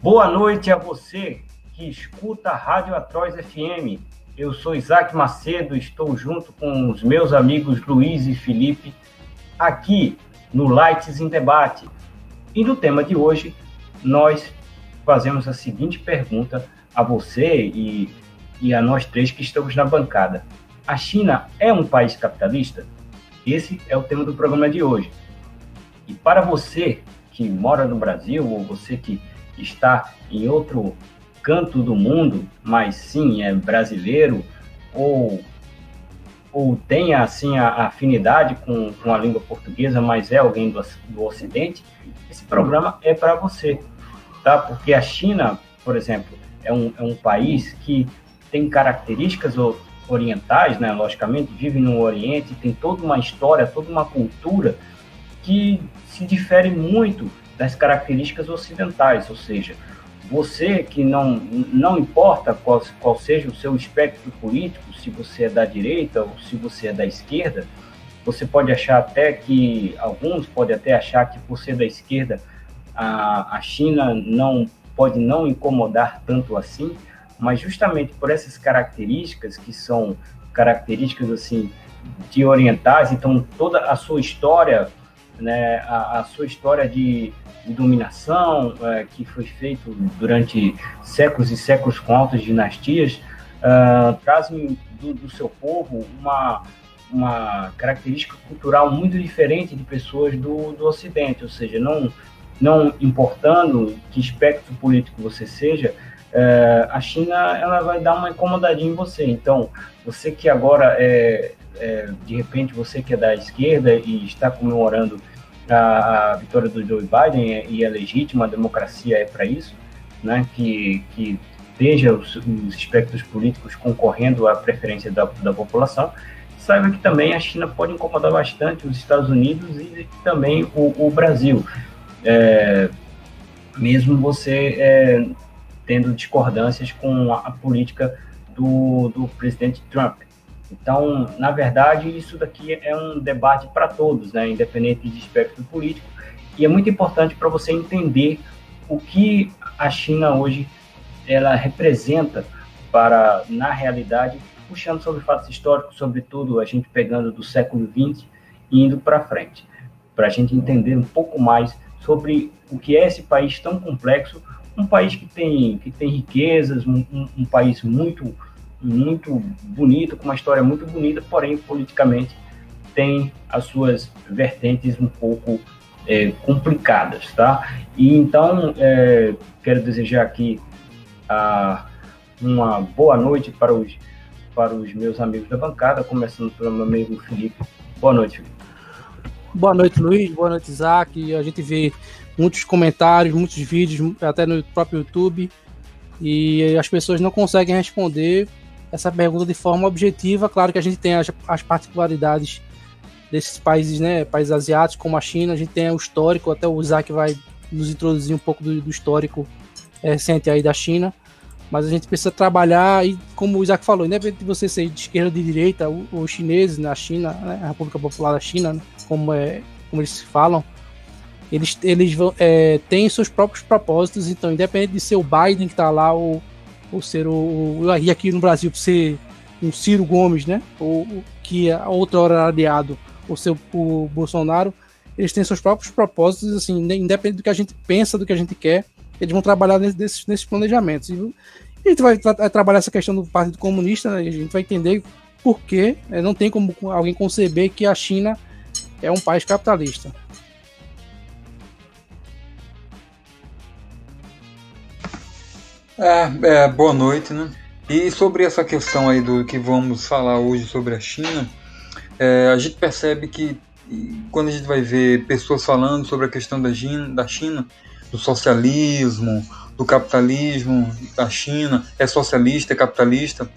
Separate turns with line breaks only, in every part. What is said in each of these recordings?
Boa noite a você que escuta a Rádio Atroz FM. Eu sou Isaac Macedo, estou junto com os meus amigos Luiz e Felipe aqui no Lights em Debate. E no tema de hoje, nós fazemos a seguinte pergunta a você e a nós três que estamos na bancada. A China é um país capitalista? Esse é o tema do programa de hoje. E para você que mora no Brasil ou você que está em outro canto do mundo, mas sim é brasileiro ou tem assim a afinidade com a língua portuguesa, mas é alguém do Ocidente, esse programa é para você, tá? Porque a China, por exemplo, é um país que tem características orientais, né? Logicamente, vive no Oriente, tem toda uma história, toda uma cultura que se difere muito das características ocidentais, ou seja, você que não importa qual seja o seu espectro político, se você é da direita ou se você é da esquerda, você pode achar até que, alguns podem até achar que por ser da esquerda, a China não pode não incomodar tanto assim, mas justamente por essas características, que são características assim de orientais, então toda a sua história, né, a sua história de dominação, que foi feito durante séculos e séculos com altas dinastias, trazem do seu povo uma característica cultural muito diferente de pessoas do Ocidente, ou seja, não importando que espectro político você seja, a China ela vai dar uma incomodadinha em você. Então, você que agora de repente você que é da esquerda e está comemorando a vitória do Joe Biden, e é legítima, a democracia é para isso, né? Que esteja os espectros políticos concorrendo à preferência da população, saiba que também a China pode incomodar bastante os Estados Unidos e também o Brasil, mesmo você tendo discordâncias com a política do presidente Trump. Então, na verdade, isso daqui é um debate para todos, né, independente de espectro político, e é muito importante para você entender o que a China hoje ela representa para, na realidade, puxando sobre fatos históricos, sobretudo a gente pegando do século XX e indo para frente, para a gente entender um pouco mais sobre o que é esse país tão complexo, um país que tem riquezas, um país muito bonito, com uma história muito bonita, porém, politicamente, tem as suas vertentes um pouco complicadas, tá? E então, quero desejar aqui uma boa noite para os meus amigos da bancada, começando pelo meu amigo Felipe. Boa noite, Felipe.
Boa noite, Luiz. Boa noite, Isaac. A gente vê muitos comentários, muitos vídeos, até no próprio YouTube, e as pessoas não conseguem responder essa pergunta de forma objetiva. Claro que a gente tem as particularidades desses países, né, países asiáticos, como a China, a gente tem o histórico, até o Isaac vai nos introduzir um pouco do histórico recente aí da China, mas a gente precisa trabalhar, e como o Isaac falou, independente de você ser de esquerda ou de direita, os chineses na China, né, a República Popular da China, né, como eles falam, eles têm seus próprios propósitos. Então, independente de ser o Biden que está lá, ou ser e aqui no Brasil ser um Ciro Gomes, né, ou que a outra hora era aliado, ou ser o Bolsonaro, eles têm seus próprios propósitos, assim, independente do que a gente pensa, do que a gente quer, eles vão trabalhar nesses planejamentos. E a gente vai trabalhar essa questão do Partido Comunista, né, e a gente vai entender por que não tem como alguém conceber que a China é um país capitalista.
Boa noite, né? E sobre essa questão aí do que vamos falar hoje sobre a China, a gente percebe que quando a gente vai ver pessoas falando sobre a questão da China, do socialismo, do capitalismo da China, é socialista, é capitalista,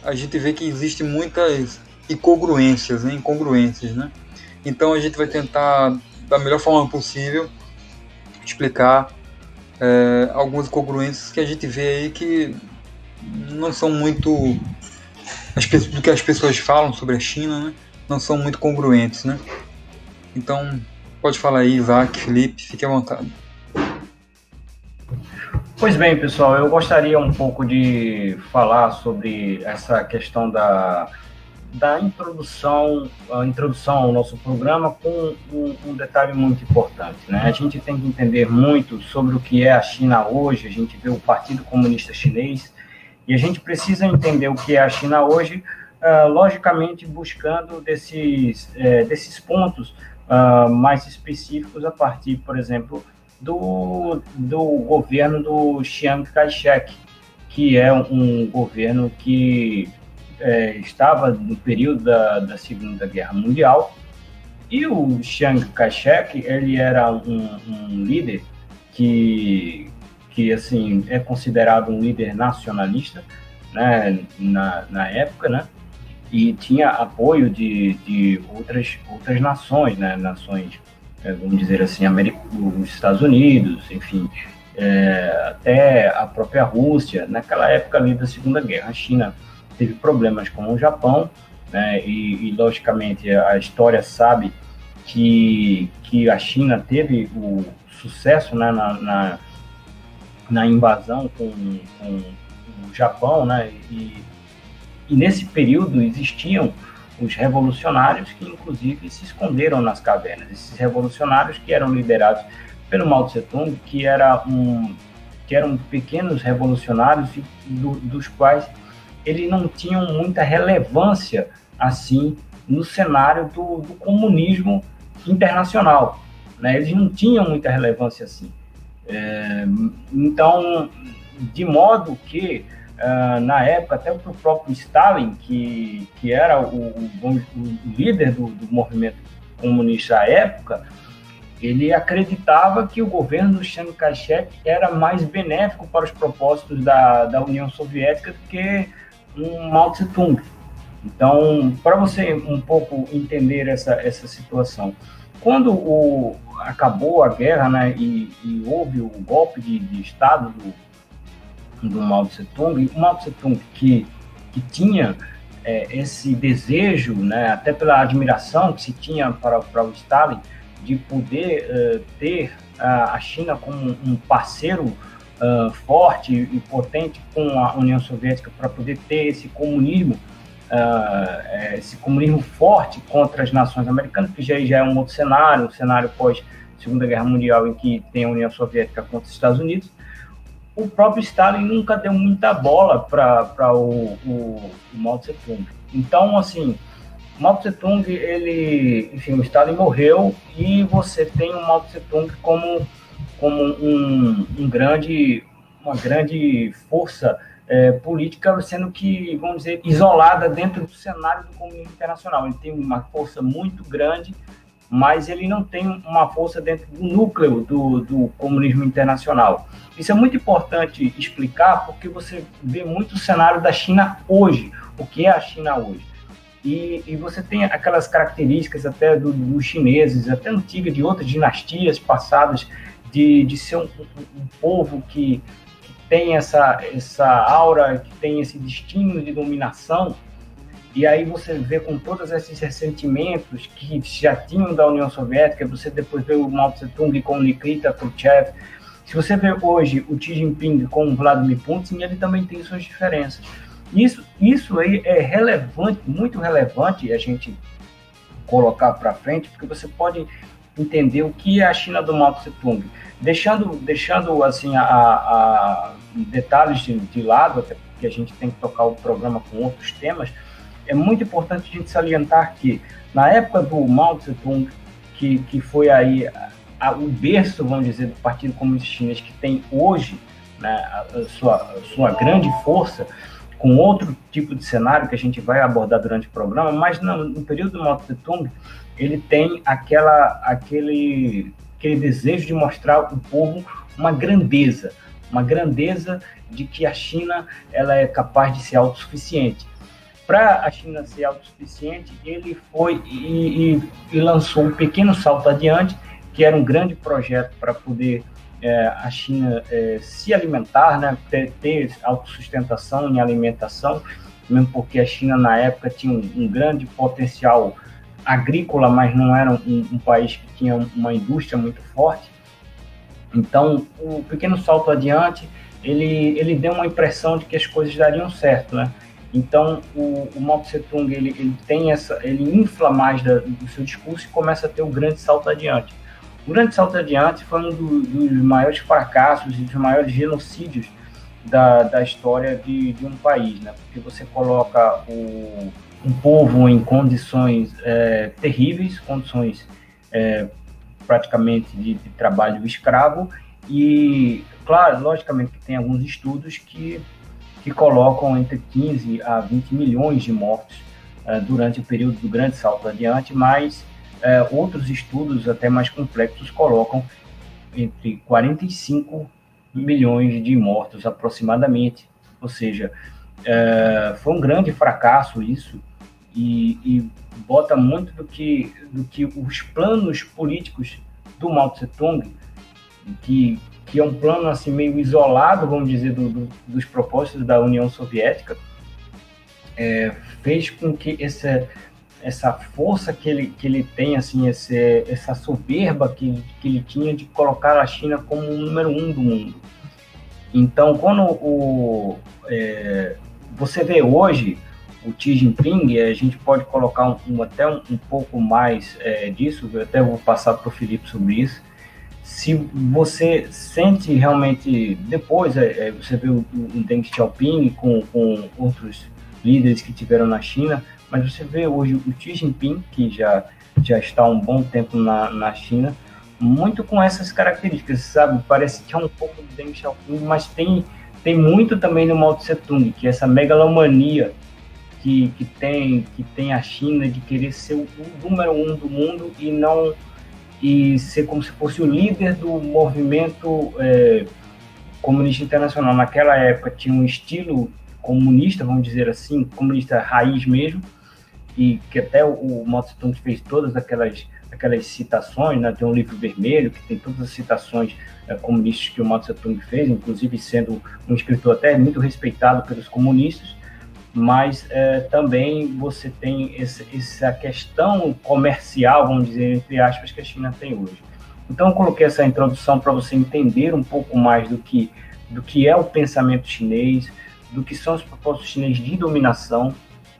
a gente vê que existem muitas incongruências, né? Então a gente vai tentar, da melhor forma possível, explicar algumas incongruências que a gente vê aí que não são muito... do que as pessoas falam sobre a China, né, não são muito congruentes, né? Então, pode falar aí, Isaac, Felipe, fique à vontade.
Pois bem, pessoal, eu gostaria um pouco de falar sobre essa questão da introdução, a introdução ao nosso programa com um detalhe muito importante, né? A gente tem que entender muito sobre o que é a China hoje. A gente vê o Partido Comunista Chinês e a gente precisa entender o que é a China hoje, logicamente buscando desses pontos mais específicos a partir, por exemplo, do governo do Chiang Kai-shek, que é um governo que estava no período da Segunda Guerra Mundial, e o Chiang Kai-shek, ele era um líder que assim, é considerado um líder nacionalista, né, na época, né, e tinha apoio de outras nações, né, nações, vamos dizer assim, os Estados Unidos, enfim, até a própria Rússia. Naquela época ali da Segunda Guerra, a China teve problemas com o Japão, né, e logicamente a história sabe que a China teve o sucesso, né, na invasão com o Japão, né, e nesse período existiam os revolucionários que, inclusive, se esconderam nas cavernas. Esses revolucionários que eram liderados pelo Mao Tse-tung, que eram pequenos revolucionários dos quais eles não tinham muita relevância, assim, no cenário do comunismo internacional, né? Eles não tinham muita relevância assim. Então, de modo que na época, até o próprio Stalin, que era o líder do movimento comunista à época, ele acreditava que o governo do Chiang Kai-shek era mais benéfico para os propósitos da União Soviética do que um Mao Tse-tung. Então, para você um pouco entender essa situação, quando acabou a guerra, né, e houve o golpe de Estado do Mao Tse-tung, o Mao Tse-tung que tinha esse desejo, né, até pela admiração que se tinha para o Stalin, de poder ter a China como um parceiro forte e potente com a União Soviética, para poder ter esse comunismo forte contra as nações americanas, que já é um outro cenário, um cenário pós Segunda Guerra Mundial, em que tem a União Soviética contra os Estados Unidos. O próprio Stalin nunca deu muita bola para o Mao Tse-tung. Então, assim, o Mao Tse-tung, o Stalin morreu e você tem o Mao Tse-tung como uma grande força política, sendo que, vamos dizer, isolada dentro do cenário do comunismo internacional. Ele tem uma força muito grande, mas ele não tem uma força dentro do núcleo do comunismo internacional. Isso é muito importante explicar, porque você vê muito o cenário da China hoje, o que é a China hoje. E você tem aquelas características até dos chineses, até antigas, de outras dinastias passadas, de ser um povo que tem essa aura, que tem esse destino de dominação. E aí você vê com todos esses ressentimentos que já tinham da União Soviética, você depois vê o Mao Tse-tung com Nikita Khrushchev. Se você vê hoje o Xi Jinping com o Vladimir Putin, ele também tem suas diferenças. Isso aí é relevante, muito relevante a gente colocar para frente, porque você pode entender o que é a China do Mao Tse-tung. Deixando assim, detalhes de lado, até porque a gente tem que tocar o programa com outros temas, é muito importante a gente salientar que, na época do Mao Tse-tung, que foi aí o berço, vamos dizer, do Partido Comunista Chinês, que tem hoje, né, a sua grande força, com outro tipo de cenário que a gente vai abordar durante o programa, mas no período do Mao Tse-tung, ele tem aquele desejo de mostrar ao povo uma grandeza de que a China ela é capaz de ser autossuficiente. Para a China ser autossuficiente, ele foi e lançou um pequeno salto adiante, que era um grande projeto para poder a China se alimentar, né, ter autossustentação em alimentação, mesmo porque a China na época tinha um grande potencial agrícola, mas não era um país que tinha uma indústria muito forte. Então, o pequeno salto adiante ele deu uma impressão de que as coisas dariam certo, né? Então, o Mao Tse-tung, ele infla mais do seu discurso e começa a ter um grande salto adiante. O grande salto adiante foi um dos maiores fracassos e dos maiores genocídios da história de um país, né? Porque você coloca um povo em condições terríveis, condições praticamente de trabalho escravo, e, claro, logicamente que tem alguns estudos que colocam entre 15 a 20 milhões de mortos durante o período do grande salto adiante, mas outros estudos até mais complexos colocam entre 45 milhões de mortos aproximadamente, ou seja, foi um grande fracasso isso, e bota muito do que os planos políticos do Mao Tse-tung, que é um plano assim meio isolado, vamos dizer, dos propósitos da União Soviética, fez com que essa força que ele tem, assim, essa soberba que ele tinha de colocar a China como o número 1 do mundo. Então, quando você vê hoje o Xi Jinping, a gente pode colocar até um pouco mais disso, eu até vou passar para o Felipe sobre isso. Se você sente realmente, depois você vê o Deng Xiaoping com outros líderes que tiveram na China, mas você vê hoje o Xi Jinping, que já está há um bom tempo na China, muito com essas características, sabe? Parece que é um pouco do Deng Xiaoping, mas tem muito também no Mao Tse-tung, que é essa megalomania que tem a China de querer ser o número 1 do mundo e ser como se fosse o líder do movimento comunista internacional. Naquela época tinha um estilo comunista, vamos dizer assim, comunista raiz mesmo, e que até o Mao Tse-tung fez todas aquelas citações, né? Tem um livro vermelho que tem todas as citações comunistas que o Mao Tse-tung fez, inclusive sendo um escritor até muito respeitado pelos comunistas, mas também você tem essa questão comercial, vamos dizer, entre aspas, que a China tem hoje. Então, eu coloquei essa introdução para você entender um pouco mais do que é o pensamento chinês, do que são os propósitos chineses de dominação,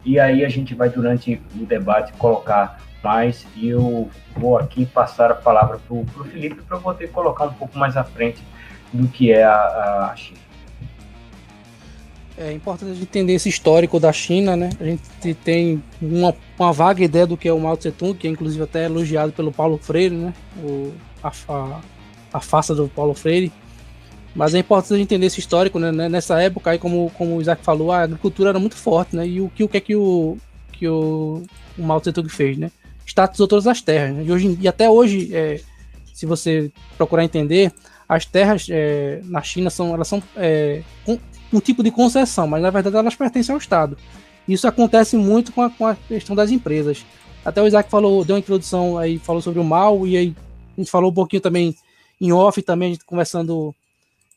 e aí a gente vai, durante o debate, colocar mais, e eu vou aqui passar a palavra para o Felipe para poder colocar um pouco mais à frente do que é a China.
É importante a gente entender esse histórico da China, né? A gente tem uma vaga ideia do que é o Mao Tse-tung, que é inclusive até elogiado pelo Paulo Freire, né? A farsa do Paulo Freire. Mas é importante a gente entender esse histórico, né? Nessa época, aí, como o Isaac falou, a agricultura era muito forte, né? E o que é que o Mao Tse-tung fez, né? Estatizou todas as terras, né? E até hoje, se você procurar entender, as terras na China são um tipo de concessão, mas na verdade elas pertencem ao Estado. Isso acontece muito com a questão das empresas. Até o Isaac deu uma introdução aí, falou sobre o Mao, e aí a gente falou um pouquinho também em off, também a gente conversando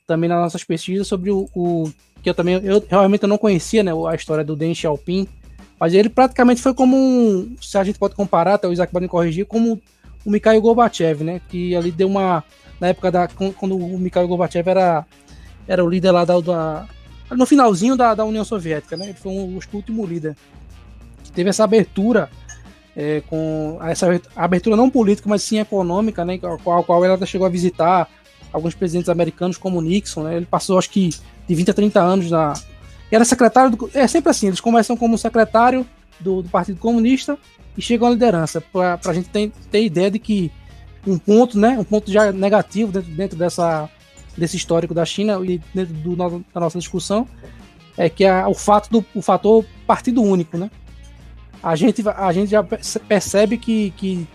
também nas nossas pesquisas sobre o que eu realmente não conhecia, né, a história do Deng Xiaoping, mas ele praticamente foi como se a gente pode comparar, até o Isaac pode me corrigir, como o Mikhail Gorbachev, né, que ali deu na época quando o Mikhail Gorbachev era o líder lá no finalzinho da União Soviética, né? Ele foi o último líder. Teve essa abertura, com essa abertura não política, mas sim econômica, né? A qual ela chegou a visitar alguns presidentes americanos, como Nixon, né? Ele passou, acho que, de 20 a 30 anos era secretário é sempre assim, eles começam como secretário do Partido Comunista e chegam à liderança, para a gente ter ideia de que um ponto já negativo dentro desse histórico da China e dentro da nossa discussão é que o fator partido único, né? A gente já percebe que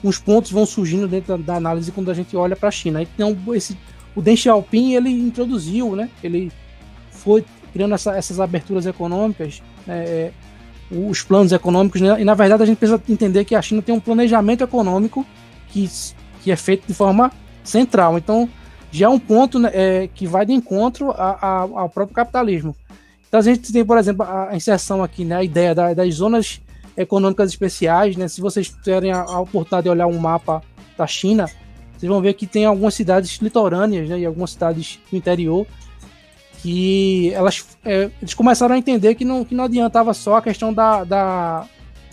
uns pontos vão surgindo dentro da análise quando a gente olha para a China. Então, o Deng Xiaoping, ele introduziu, né? Ele foi criando essas aberturas econômicas, os planos econômicos, né? E na verdade a gente precisa entender que a China tem um planejamento econômico que é feito de forma central. Então, já é um ponto, né, que vai de encontro ao próprio capitalismo. Então a gente tem, por exemplo, a inserção aqui, né, a ideia das zonas econômicas especiais, né? Se vocês tiverem a oportunidade de olhar um mapa da China, vocês vão ver que tem algumas cidades litorâneas, né, e algumas cidades do interior que eles começaram a entender que não adiantava só a questão da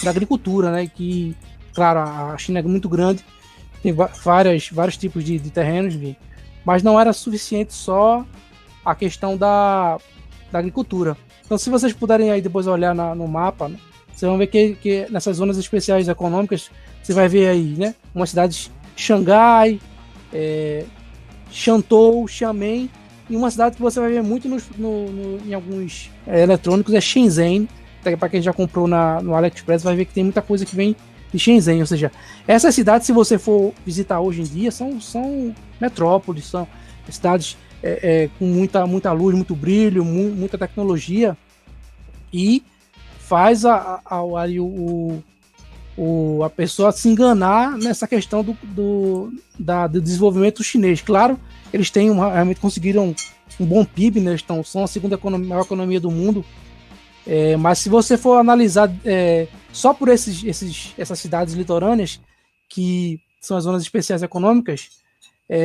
agricultura, né? Que, claro, a China é muito grande, tem vários tipos de terrenos, mas não era suficiente só a questão da agricultura. Então, se vocês puderem aí depois olhar no mapa, né, vocês vão ver que nessas zonas especiais econômicas, você vai ver aí, né, umas cidades, Xangai, Shantou, Xiamen, e uma cidade que você vai ver muito em alguns eletrônicos é Shenzhen. Para quem já comprou no AliExpress, vai ver que tem muita coisa que vem de Shenzhen. Ou seja, essas cidades, se você for visitar hoje em dia, são metrópoles, são cidades com muita luz, muito brilho, muita tecnologia, e faz a pessoa se enganar nessa questão do desenvolvimento chinês. Claro, eles realmente conseguiram um bom PIB, né? São a segunda maior economia do mundo, mas se você for analisar só por essas cidades litorâneas, que são as zonas especiais econômicas,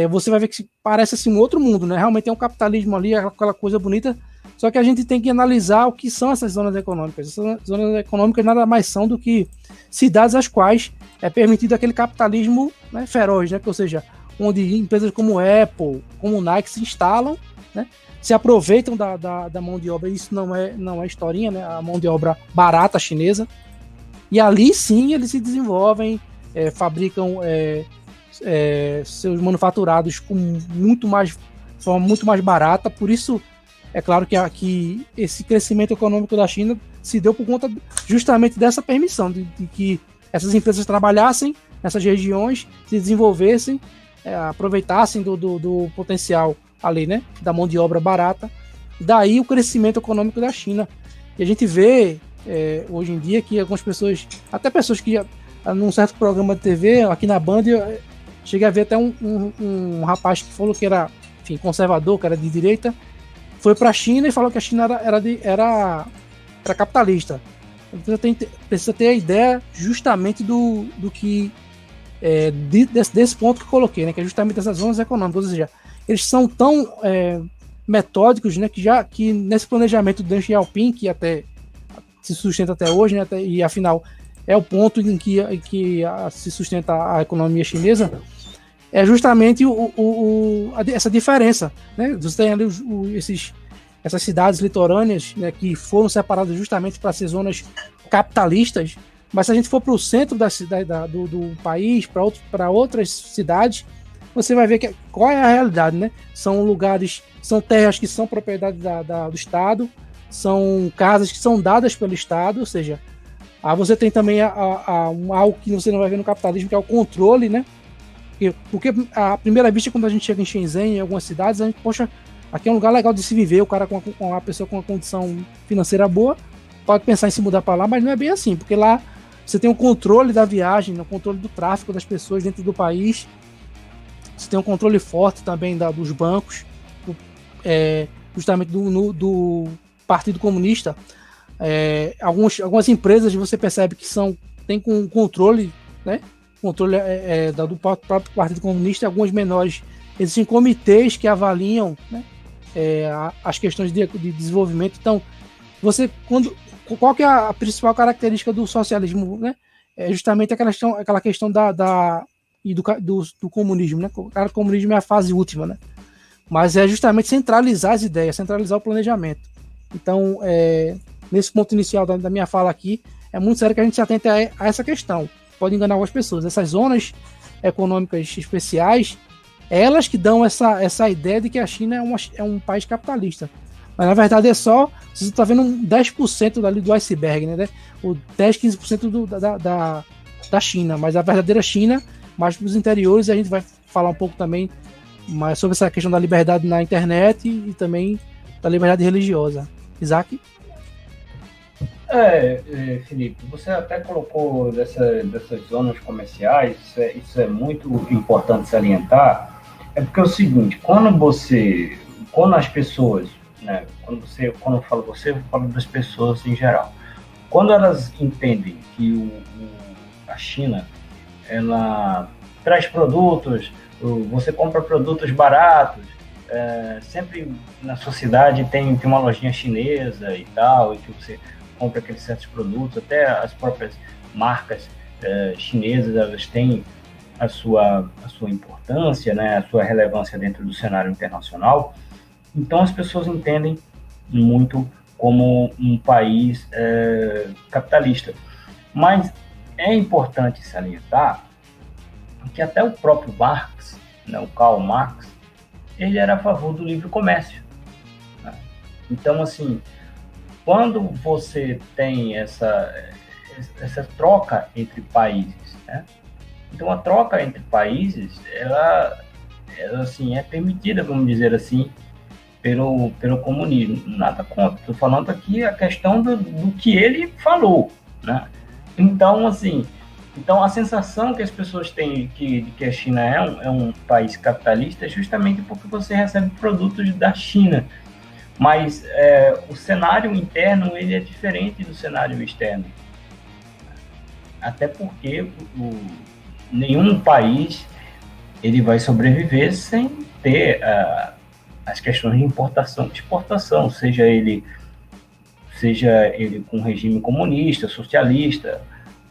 você vai ver que parece assim um outro mundo, né? Realmente tem um capitalismo ali, aquela coisa bonita, só que a gente tem que analisar o que são essas zonas econômicas. Essas zonas econômicas nada mais são do que cidades às quais é permitido aquele capitalismo, né, feroz, né? Ou seja, onde empresas como Apple, como Nike se instalam, né, se aproveitam da mão de obra. Isso não é historinha, né? A mão de obra barata chinesa. E ali sim eles se desenvolvem, fabricam seus manufaturados com forma muito mais barata. Por isso, é claro que esse crescimento econômico da China se deu por conta justamente dessa permissão, de que essas empresas trabalhassem nessas regiões, se desenvolvessem, aproveitassem do potencial ali, né, da mão de obra barata. Daí o crescimento econômico da China. E a gente vê hoje em dia que algumas pessoas, até pessoas que num certo programa de TV, aqui na Band, eu cheguei a ver até um rapaz que falou que era, enfim, conservador, que era de direita, foi para a China e falou que a China era capitalista. Então precisa ter a ideia justamente do que desse ponto que eu coloquei, né, que é justamente essas zonas econômicas. Ou seja, eles são tão metódicos, né, que nesse planejamento do Deng Xiaoping, que até se sustenta até hoje, né, e afinal é o ponto em que se sustenta a economia chinesa, é justamente essa diferença, né? Você tem ali essas cidades litorâneas, né, que foram separadas justamente para ser zonas capitalistas, mas se a gente for para o centro do país, para outras cidades, você vai ver qual é a realidade, né? São lugares, são terras que são propriedade do Estado, são casas que são dadas pelo Estado, ou seja, você tem também algo que você não vai ver no capitalismo, que é o controle, né? Porque à primeira vista, quando a gente chega em Shenzhen, em algumas cidades, a gente, poxa, aqui é um lugar legal de se viver, o cara com a pessoa com uma condição financeira boa pode pensar em se mudar para lá, mas não é bem assim, porque lá você tem o controle da viagem, o controle do tráfego das pessoas dentro do país, você tem um controle forte também dos bancos, justamente do Partido Comunista. Algumas empresas você percebe que tem com controle, né? Controle do próprio Partido Comunista. Algumas menores, existem comitês que avaliam, né, as questões de desenvolvimento. Então, qual que é a principal característica do socialismo, né? É justamente aquela questão do comunismo, né? O comunismo é a fase última, né? Mas é justamente centralizar as ideias, centralizar o planejamento. Então, nesse ponto inicial da minha fala aqui, é muito sério que a gente se atente a essa questão. Pode enganar algumas pessoas. Essas zonas econômicas especiais, elas que dão essa ideia de que a China é um país capitalista. Mas na verdade você está vendo 10% dali do iceberg, né? O 10, 15% da China. Mas a verdadeira China, mais para os interiores, a gente vai falar um pouco também mais sobre essa questão da liberdade na internet e também da liberdade religiosa. Isaac?
Felipe, você até colocou dessas zonas comerciais, isso é muito importante salientar, porque é o seguinte, quando as pessoas, né, quando eu falo você, eu falo das pessoas em geral, quando elas entendem que a China, ela traz produtos, você compra produtos baratos, sempre na sua cidade tem uma lojinha chinesa e tal, e que você compra aqueles certos produtos, até as próprias marcas chinesas, elas têm a sua importância, né, a sua relevância dentro do cenário internacional. Então as pessoas entendem muito como um país capitalista. Mas é importante salientar que até o próprio Marx, né, o Karl Marx, ele era a favor do livre comércio, né? Então, assim, quando você tem essa troca entre países, né? Então, a troca entre países, ela assim, é permitida, vamos dizer assim, pelo comunismo. Nada contra. Estou falando aqui a questão do que ele falou, né? Então, assim, a sensação que as pessoas têm que a China é um país capitalista é justamente porque você recebe produtos da China. Mas o cenário interno ele é diferente do cenário externo. Até porque nenhum país ele vai sobreviver sem ter as questões de importação e exportação, seja ele com regime comunista, socialista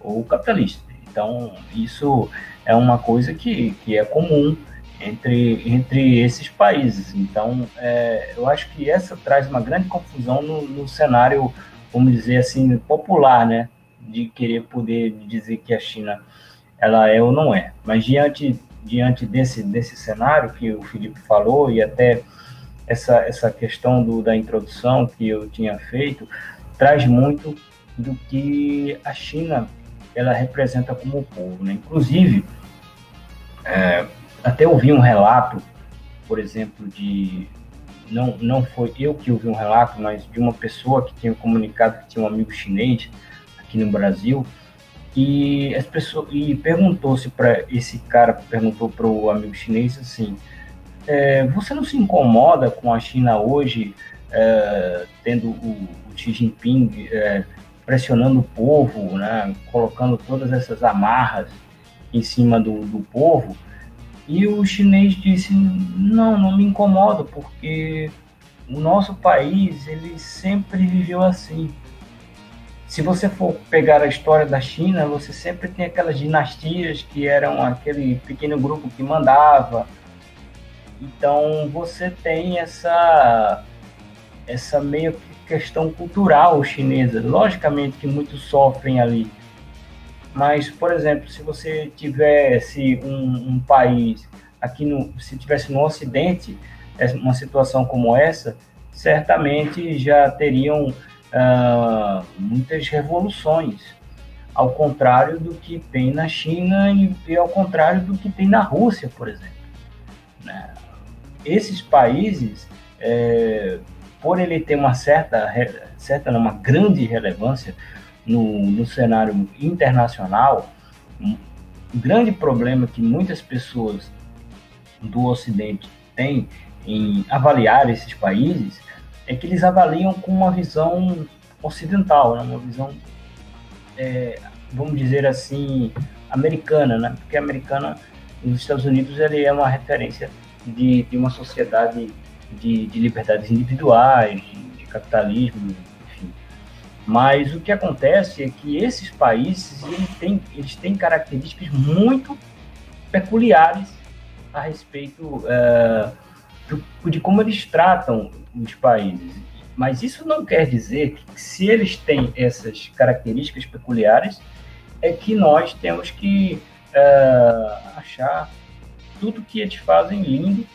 ou capitalista. Então, isso é uma coisa que é comum entre esses países. Então, eu acho que essa traz uma grande confusão no cenário, vamos dizer assim, popular, né? De querer poder dizer que a China ela é ou não é. Mas diante desse cenário que o Felipe falou, e até essa questão da introdução que eu tinha feito, traz muito do que a China ela representa como povo, né? Inclusive, até ouvi um relato, por exemplo, não foi eu que ouvi um relato, mas de uma pessoa que tinha comunicado que tinha um amigo chinês aqui no Brasil, e perguntou-se para esse cara, perguntou para o amigo chinês assim, você não se incomoda com a China hoje, tendo o Xi Jinping pressionando o povo, né, colocando todas essas amarras em cima do povo? E o chinês disse, não me incomoda, porque o nosso país ele sempre viveu assim. Se você for pegar a história da China, você sempre tem aquelas dinastias que eram aquele pequeno grupo que mandava. Então, você tem essa meio que questão cultural chinesa. Logicamente que muitos sofrem ali. Mas, por exemplo, se você tivesse um país se tivesse no Ocidente, uma situação como essa, certamente já teriam muitas revoluções, ao contrário do que tem na China e ao contrário do que tem na Rússia, por exemplo, né? Esses países, por ele ter uma uma grande relevância no cenário internacional, um grande problema que muitas pessoas do Ocidente têm em avaliar esses países é que eles avaliam com uma visão ocidental, né? Uma visão, vamos dizer assim, americana, né? Porque a americana, nos Estados Unidos, ele é uma referência de uma sociedade de liberdades individuais, de capitalismo, enfim. Mas o que acontece é que esses países eles têm características muito peculiares a respeito de como eles tratam os países. Mas isso não quer dizer que, se eles têm essas características peculiares, é que nós temos que achar tudo que eles fazem lindo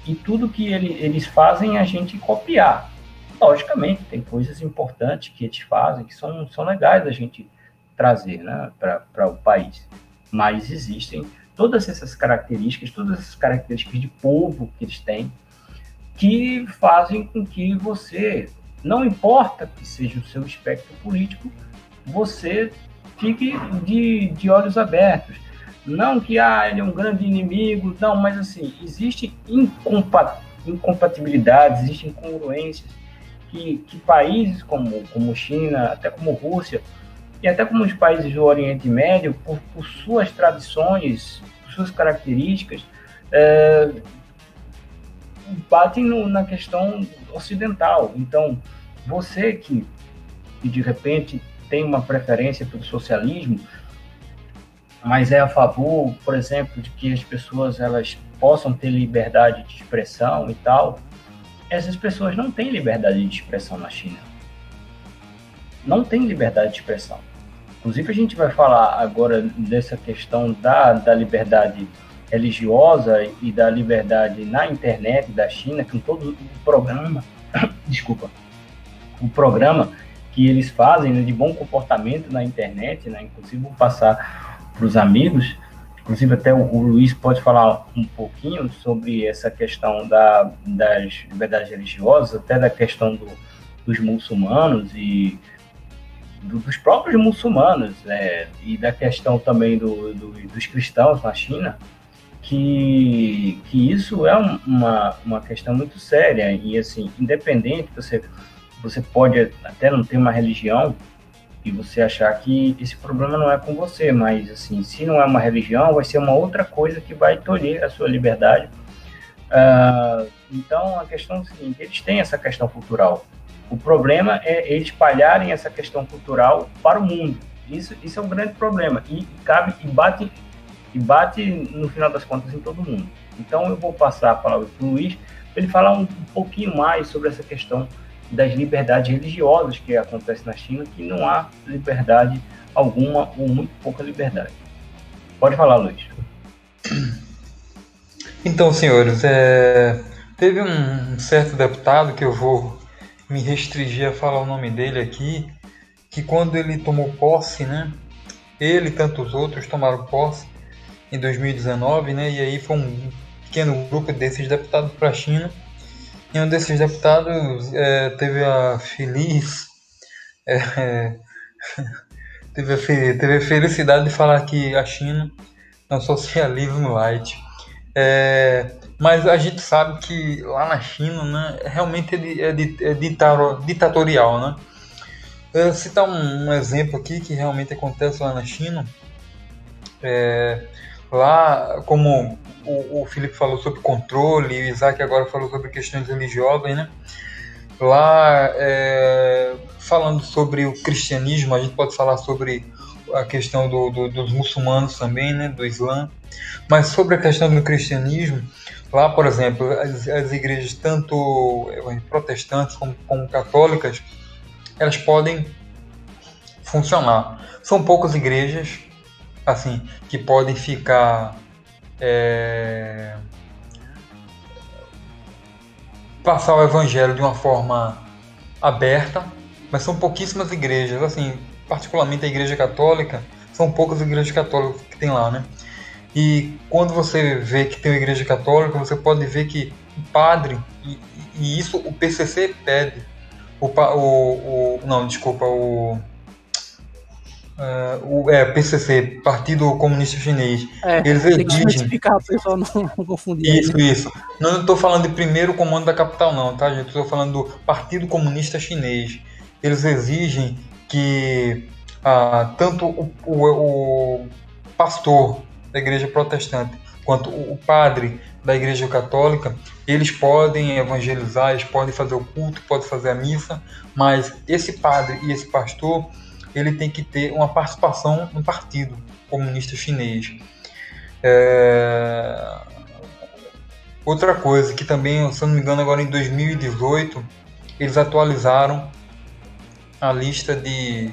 e tudo que eles fazem a gente copiar. Logicamente, tem coisas importantes que eles fazem que são legais a gente trazer, né, para o país. Mas existem todas essas características de povo que eles têm, que fazem com que você, não importa que seja o seu espectro político, você fique de olhos abertos. Não que ele é um grande inimigo, não, mas assim, existem incompatibilidades, existem incongruências que países como China, até como Rússia, e até como os países do Oriente Médio, por suas tradições, por suas características, batem na questão ocidental. Então, você que de repente tem uma preferência pelo socialismo, mas é a favor, por exemplo, de que as pessoas elas possam ter liberdade de expressão e tal, essas pessoas não têm liberdade de expressão na China. Não tem liberdade de expressão. Inclusive, a gente vai falar agora dessa questão da liberdade religiosa e da liberdade na internet da China, com todo o programa, desculpa, o programa que eles fazem, né, de bom comportamento na internet, né, inclusive vou passar para os amigos, inclusive até o Luiz pode falar um pouquinho sobre essa questão das liberdades religiosas, até da questão dos muçulmanos e dos próprios muçulmanos, né, e da questão também dos cristãos na China, que isso é uma questão muito séria, e assim, independente, você pode até não ter uma religião e você achar que esse problema não é com você, mas assim, se não é uma religião, vai ser uma outra coisa que vai tolher a sua liberdade. Então, a questão é a seguinte, eles têm essa questão cultural. O problema é eles espalharem essa questão cultural para o mundo. Isso é um grande problema. E bate, no final das contas, em todo mundo. Então, eu vou passar a palavra para o Luiz, para ele falar um pouquinho mais sobre essa questão das liberdades religiosas que acontecem na China, que não há liberdade alguma ou muito pouca liberdade. Pode falar, Luiz.
Então, senhores, teve um certo deputado, que eu vou me restringir a falar o nome dele aqui, que quando ele tomou posse, né, ele e tantos outros tomaram posse em 2019, né, e aí foi um pequeno grupo desses deputados para a China, e um desses deputados teve a felicidade de falar que a China é um socialismo light. Mas a gente sabe que lá na China, né, realmente é ditatorial, né? Eu vou citar um exemplo aqui que realmente acontece lá na China. Lá, como o Felipe falou sobre controle, e o Isaac agora falou sobre questões religiosas, né? Lá, falando sobre o cristianismo, a gente pode falar sobre a questão dos muçulmanos também, né, do Islã, mas sobre a questão do cristianismo, lá, por exemplo, as igrejas, tanto protestantes como católicas, elas podem funcionar. São poucas igrejas, assim, que podem ficar passar o evangelho de uma forma aberta, mas são pouquíssimas igrejas, assim, particularmente a igreja católica, são poucas igrejas católicas que tem lá, né? E quando você vê que tem uma igreja católica, você pode ver que o padre, e isso o PCC pede, PCC, Partido Comunista Chinês, eles exigem...
Para o pessoal não confundir.
Isso. Não estou falando de primeiro comando da capital não, tá, gente? Estou falando do Partido Comunista Chinês. Eles exigem que tanto o pastor da igreja protestante quanto o padre da igreja católica, eles podem evangelizar, eles podem fazer o culto, podem fazer a missa, mas esse padre e esse pastor, ele tem que ter uma participação no Partido Comunista Chinês. Outra coisa que também, se eu não me engano, agora em 2018, eles atualizaram a lista de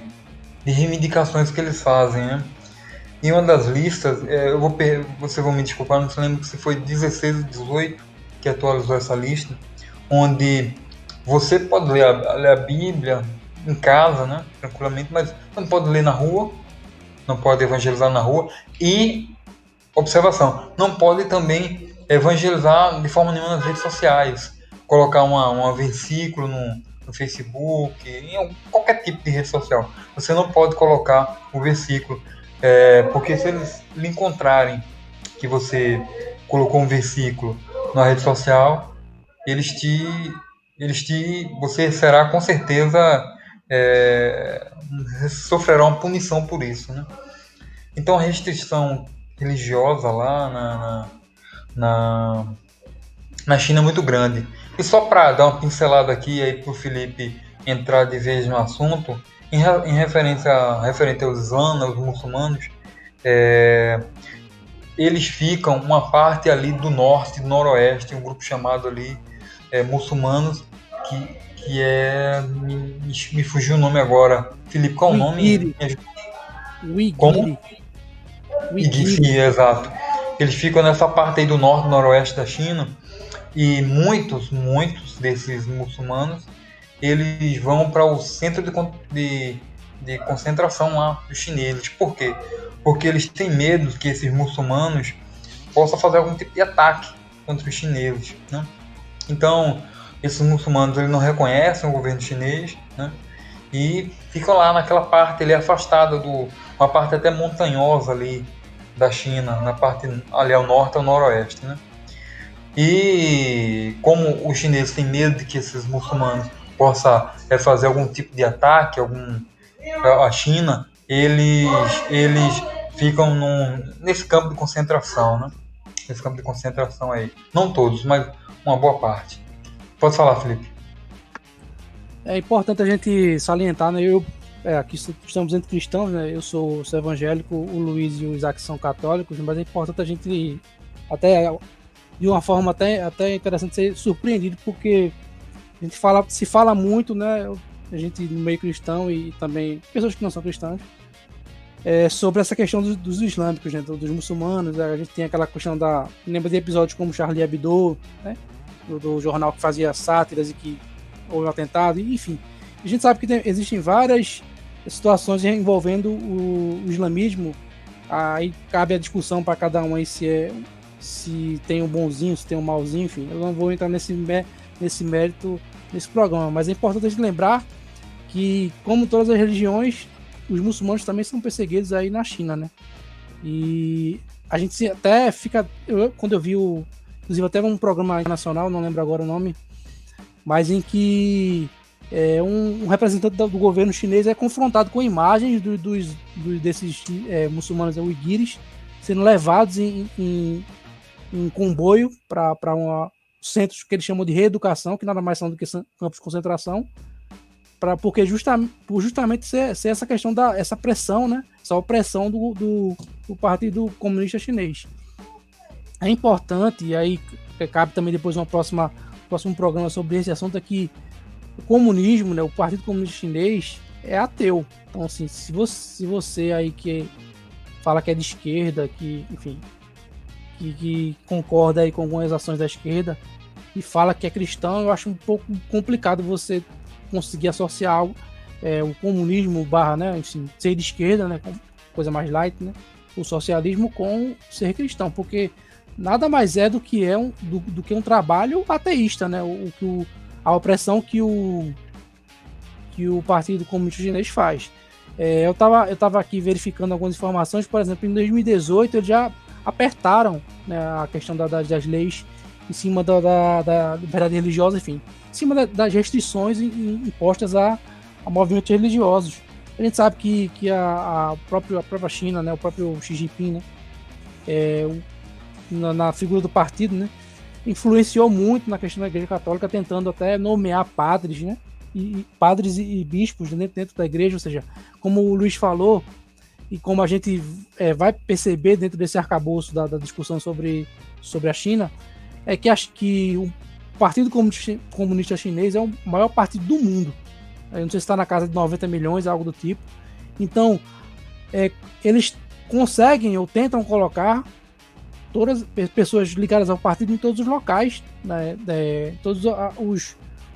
reivindicações que eles fazem, né? Em uma das listas, vocês vão me desculpar, não se lembro se foi 16 ou 18 que atualizou essa lista, onde você pode ler a Bíblia em casa, né, tranquilamente, mas não pode ler na rua, não pode evangelizar na rua, e, observação, não pode também evangelizar de forma nenhuma nas redes sociais, colocar um versículo no Facebook, em qualquer tipo de rede social. Você não pode colocar o versículo, porque se eles lhe encontrarem que você colocou um versículo na rede social, você será com certeza sofrerá uma punição por isso, né? Então a restrição religiosa lá na China é muito grande. E só para dar uma pincelada aqui aí para o Felipe entrar de vez no assunto, em referente aos islãs, aos muçulmanos, eles ficam uma parte ali do norte, do noroeste, um grupo chamado ali muçulmanos, que me fugiu o nome agora. Felipe, qual o nome?
Uigiri.
Uigiri, exato. Eles ficam nessa parte aí do norte, noroeste da China, e muitos desses muçulmanos, eles vão para o centro de concentração lá dos chineses. Por quê? Porque eles têm medo que esses muçulmanos possam fazer algum tipo de ataque contra os chineses, né? Então, esses muçulmanos eles não reconhecem o governo chinês, né? E ficam lá naquela parte ali afastada uma parte até montanhosa ali da China, na parte ali ao norte ao noroeste, né? E como os chineses têm medo de que esses muçulmanos possam fazer algum tipo de ataque à China, eles ficam nesse campo de concentração, né? Esse campo de concentração aí. Não todos, mas uma boa parte. Pode falar, Felipe.
É importante a gente salientar, né? Aqui estamos entre cristãos, né? Eu sou evangélico, o Luiz e o Isaac são católicos, mas é importante a gente, até de uma forma até interessante, ser surpreendido, porque a gente se fala muito, né? A gente no meio cristão e também pessoas que não são cristãs, sobre essa questão dos islâmicos, né? Dos muçulmanos. A gente tem aquela questão lembra de episódios como Charlie Hebdo, né? Do jornal que fazia sátiras e que houve um atentado, enfim. A gente sabe que existem várias situações envolvendo o islamismo. Aí cabe a discussão para cada um aí se tem um bonzinho, se tem um malzinho, enfim. Eu não vou entrar nesse mérito nesse programa, mas é importante a gente lembrar que, como todas as religiões, os muçulmanos também são perseguidos aí na China, né? E a gente até fica... quando eu vi inclusive até um programa nacional, não lembro agora o nome, mas em que um representante do governo chinês é confrontado com imagens desses muçulmanos uiguires sendo levados em comboio para centros que eles chamam de reeducação, que nada mais são do que campos de concentração, porque justamente ser essa questão essa pressão, né, essa opressão do Partido Comunista Chinês. É importante, e aí cabe também depois um próximo programa sobre esse assunto, que o comunismo, né, o Partido Comunista Chinês é ateu. Então, assim, se você aí que fala que é de esquerda, que, enfim, que concorda aí com algumas ações da esquerda e fala que é cristão, eu acho um pouco complicado você conseguir associar o comunismo né, enfim, ser de esquerda, né, coisa mais light, né, o socialismo com ser cristão, porque nada mais é do que um trabalho ateísta, né? A opressão que o Partido Comunista Chinês faz. Eu tava aqui verificando algumas informações, por exemplo, em 2018 eles já apertaram, né, a questão das leis em cima da liberdade religiosa, enfim, em cima das restrições impostas a movimentos religiosos. A gente sabe que a própria China, né, o próprio Xi Jinping, né, na figura do partido, né, influenciou muito na questão da Igreja Católica, tentando até nomear padres, né, padres e bispos dentro da igreja. Ou seja, como o Luiz falou, e como a gente vai perceber dentro desse arcabouço da discussão sobre a China, é que o Partido Comunista Chinês é o maior partido do mundo. Eu não sei se está na casa de 90 milhões, algo do tipo. Então, eles conseguem ou tentam colocar todas as pessoas ligadas ao partido em todos os locais, né, todos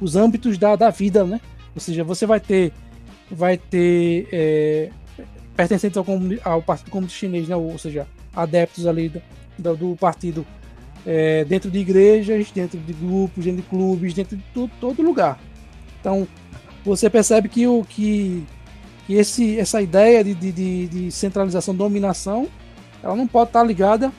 os âmbitos da vida, né? Ou seja, você vai ter pertencentes ao Partido Comunista Chinês, né? Ou seja, adeptos ali do partido dentro de igrejas, dentro de grupos, dentro de clubes, dentro de todo lugar. Então, você percebe que essa ideia de centralização, dominação, ela não pode estar ligada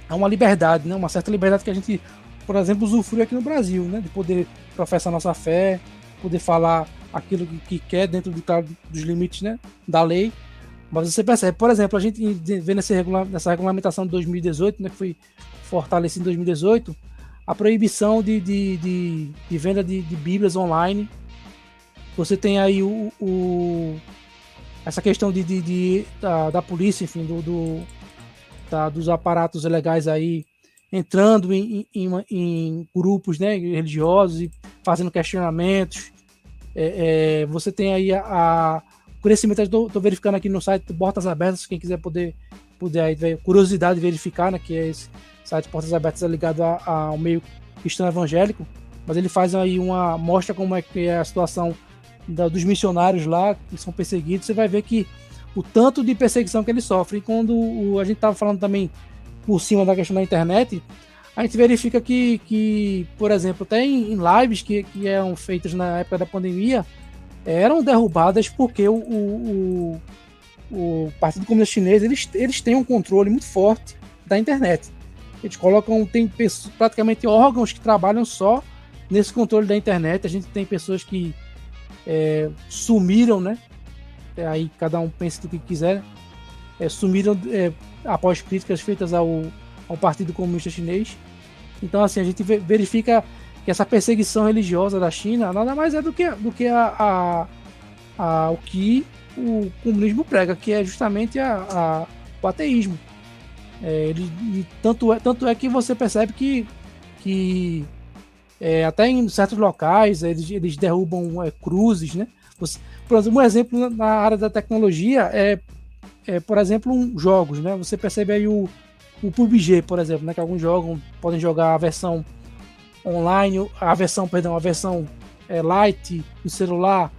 a uma liberdade, né? Uma certa liberdade que a gente, por exemplo, usufrui aqui no Brasil, né? De poder professar nossa fé, poder falar aquilo que quer dentro dos limites, né, da lei. Mas você percebe, por exemplo, a gente vê nessa regulamentação de 2018, né, que foi fortalecida em 2018, a proibição de venda de bíblias online. Você tem aí essa questão da polícia, enfim, dos aparatos legais aí entrando em grupos, né, religiosos e fazendo questionamentos. Você tem aí o crescimento. Estou verificando aqui no site Portas Abertas, quem quiser poder aí ver, curiosidade de verificar, né, que é esse site Portas Abertas, é ligado ao meio cristão evangélico, mas ele faz aí mostra como é que é a situação dos missionários lá, que são perseguidos. Você vai ver que o tanto de perseguição que eles sofrem. E quando a gente estava falando também por cima da questão da internet, a gente verifica que por exemplo, até em lives que eram feitas na época da pandemia, eram derrubadas porque o Partido Comunista Chinês, eles têm um controle muito forte da internet. Eles tem praticamente órgãos que trabalham só nesse controle da internet. A gente tem pessoas que sumiram, né? Aí cada um pensa do que quiser. Sumiram após críticas feitas ao Partido Comunista Chinês. Então, assim, a gente verifica que essa perseguição religiosa da China nada mais é do que o que o comunismo prega, que é justamente o ateísmo. Tanto é que você percebe que até em certos locais eles derrubam cruzes, né? Por exemplo, um exemplo na área da tecnologia por exemplo, jogos, né? Você percebe aí o PUBG, por exemplo, né? Que alguns podem jogar a versão online, a versão light no celular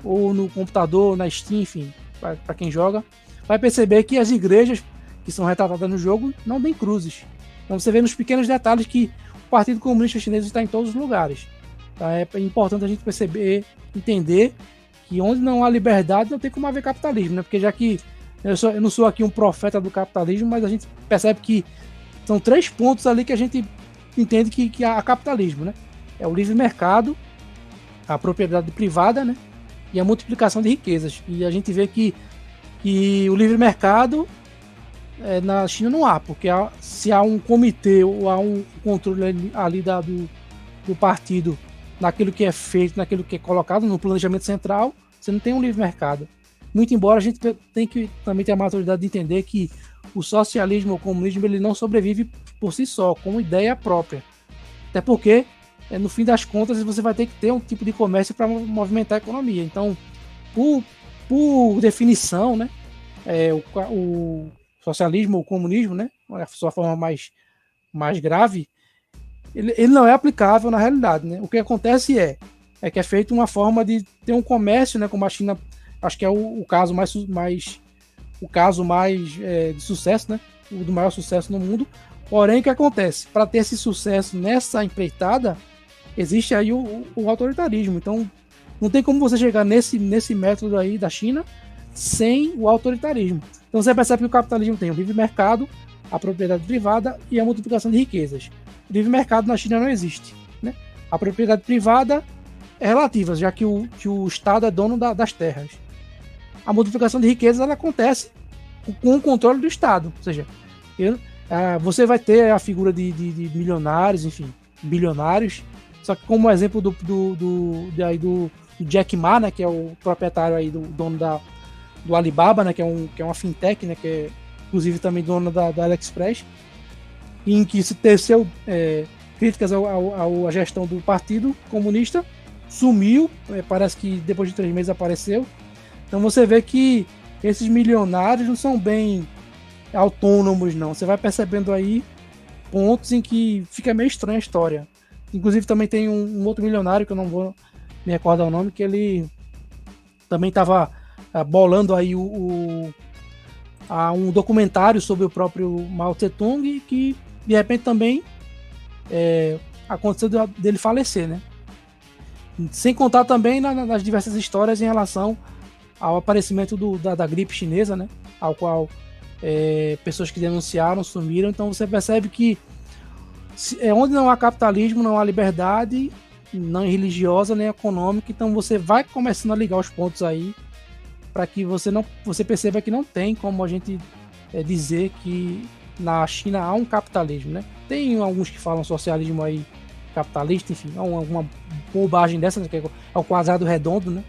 ou no computador, na Steam, enfim, para quem joga, vai perceber que as igrejas que são retratadas no jogo não têm cruzes. Então você vê nos pequenos detalhes que o Partido Comunista Chinês está em todos os lugares. Tá? É importante a gente entender que onde não há liberdade não tem como haver capitalismo, né? Porque já que eu não sou aqui um profeta do capitalismo, mas a gente percebe que são 3 pontos ali que a gente entende que há capitalismo, né? É o livre mercado, a propriedade privada, né? E a multiplicação de riquezas. E a gente vê que o livre mercado na China não há, porque se há um comitê ou há um controle ali do partido naquilo que é feito, naquilo que é colocado no planejamento central, você não tem um livre mercado. Muito embora a gente tem que também ter a maturidade de entender que o socialismo ou o comunismo ele não sobrevive por si só, como ideia própria. Até porque, no fim das contas, você vai ter que ter um tipo de comércio para movimentar a economia. Então, por definição, né, o socialismo ou o comunismo, né, a sua forma mais grave, ele não é aplicável na realidade, né? O que acontece é que é feito uma forma de ter um comércio, né, como a China, acho que é o caso mais de sucesso, né? O do maior sucesso no mundo. Porém, o que acontece? Para ter esse sucesso nessa empreitada, existe aí o autoritarismo. Então, não tem como você chegar nesse método aí da China sem o autoritarismo. Então, você percebe que o capitalismo tem o livre mercado, a propriedade privada e a multiplicação de riquezas. O livre mercado na China não existe, né? A propriedade privada é relativa, já que o Estado é dono das terras. A multiplicação de riquezas ela acontece com o controle do Estado. Ou seja, você vai ter a figura de milionários, enfim, bilionários, só que como exemplo do Jack Ma, né, que é o proprietário aí, do dono do Alibaba, né, que é uma fintech, né, que é inclusive também dono da AliExpress, em que se teceu críticas à gestão do Partido Comunista, sumiu, parece que depois de 3 meses apareceu. Então você vê que esses milionários não são bem autônomos, não. Você vai percebendo aí pontos em que fica meio estranha a história. Inclusive também tem um outro milionário, que eu não vou me recordar o nome, que ele também estava bolando aí um documentário sobre o próprio Mao Tse-tung, e que de repente também aconteceu dele falecer, né? Sem contar também nas diversas histórias em relação ao aparecimento da gripe chinesa, né? Ao qual pessoas que denunciaram sumiram. Então você percebe que onde não há capitalismo, não há liberdade, não religiosa nem econômica. Então você vai começando a ligar os pontos aí para que você perceba que não tem como a gente dizer que na China há um capitalismo, né? Tem alguns que falam socialismo aí capitalista, enfim, uma bobagem dessa, né, que é o quadrado redondo, né?